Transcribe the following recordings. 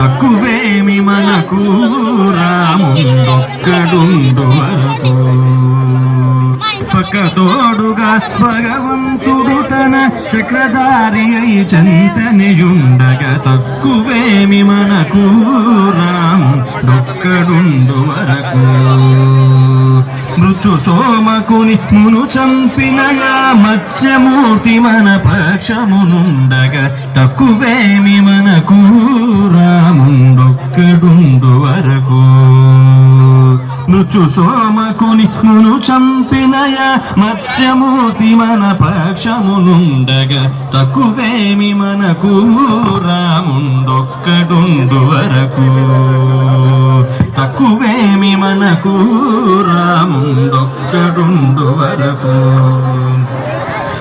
తక్కువేమి మనకు రాముడొక్కడుండు వరకు పక్కతోడుగా భగవంతుడు తన చక్రధారి అయి చెంతనియుండగా తక్కువేమి మనకు రాముడొక్కడుండు వరకు మృత్యు సోమకుని మును చంపినగా మత్స్యమూర్తి మన పక్షమునుండగా తక్కువేమి మనకు రాముడొక్కడుండు వరకు మృత్యు సోమకుని మును చంపినయా మత్స్యమూర్తి మన పక్షమునుండగా తక్కువేమి మనకు రాముడొక్కడుండు వరకు తక్కువేమి మనకు రాముడొక్కడుండు వరకు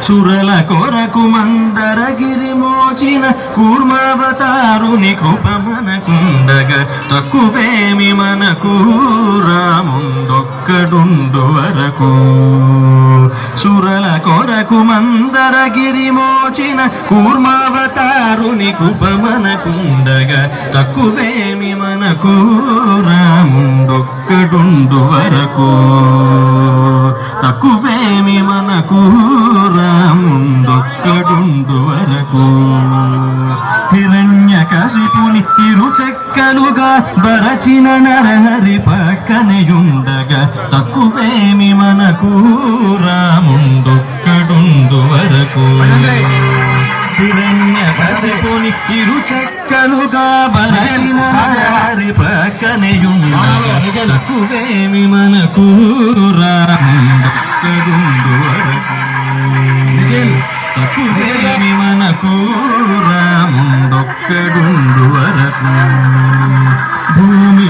సురల కొరకు మందరగిరి మోచిన కూర్మావతారుని కృప మనకుండగా తక్కువేమి మనకు రాముడొక్కడుండు వరకు సురల కొరకు మందరగిరి మోచిన కూర్మావతారుని కృప మనకుండగా తక్కువేమి మనకు రాముడొక్కడుండు వరకు తక్కువేమి మనకు రాముడొక్కడుండు వరకు హిరణ్యకశిపుని ఇరుచెక్కలుగా బరచిన నరహరి పక్కనయుండగా తక్కువేమి మనకు రాముడొక్కడుండు వరకు హిరణ్యకశిపుని ఇరుచెక్కలుగా బరచిన నరహరి పక్కనయుండగా తక్కువేమి మనకు రాముడొక్కడుండు వరకు తక్కువేమి మనకు రాముడొక్కడుండు వరకు భూమి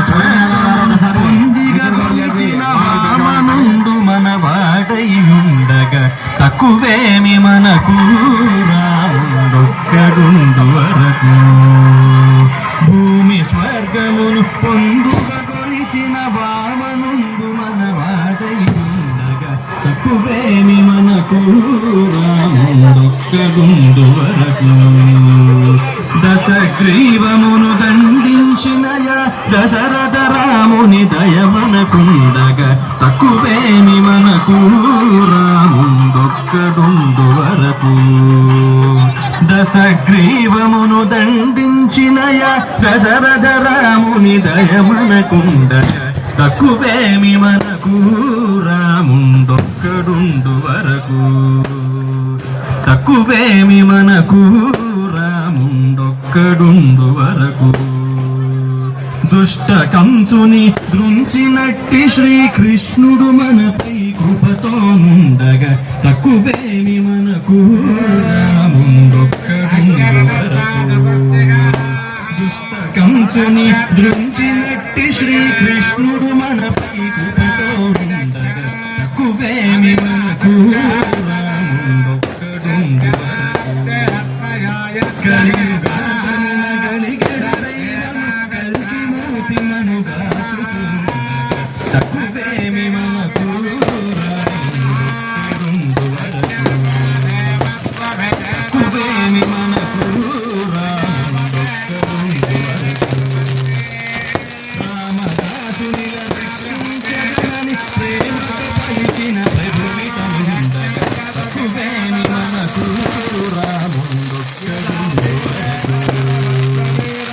పొందిగా కొలిచిన వామనుండు మన వాడయుండగా తక్కువేమి మనకు రాముడొక్కడుండు వరకు భూమి స్వర్గమును పొందుగా కొలిచిన వామనుండు మన వాడయుండగా తక్కువేమి మనకు రాముడొక్కడుండు వరకు దశగ్రీవమును దండించినయా దశరథ రాముని దయమనకుండగా తక్కువేమి మనకు రాముడొక్కడుండు వరకు దశగ్రీవమును దండించినయా దశరథ రాముని దయమనకుండగా తక్కువేమి మనకు రాముడొక్కడుండు వరకు తక్కువేమి మనకు రాముడొక్కడుండు వరకు దుష్ట కంసుని దృంచినట్టి శ్రీకృష్ణుడు మనపై కృపతో ఉండగా తక్కువేమి మనకు రాముడొక్కడుండు వరకు దుష్ట కంసుని దృంచినట్టి శ్రీకృష్ణుడు మనపై కృపతో ఉండగా తక్కువేమి మనకు రాముడొక్కడుండు తక్కువేమి మనకు రాముడొక్కడుండు వరకు తక్కువేమి మనకు రాముడొక్కడుండు వరకు రామదాసుని రక్షించగలని ప్రేమతో పలికిన ప్రభువితముండగా తక్కువేమి మనకు రాముడొక్కడుండు వరకు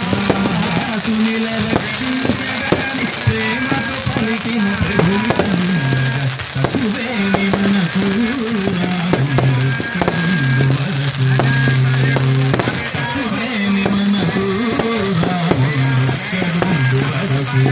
రామదాసుని రక్షించగలని ప్రేమతో పలికిన ప్రభువితముండగా తక్కువేమి మనకు రాముడొక్కడుండు వరకు తక్కువేమి మనకు రాముడొక్కడుండు వరకు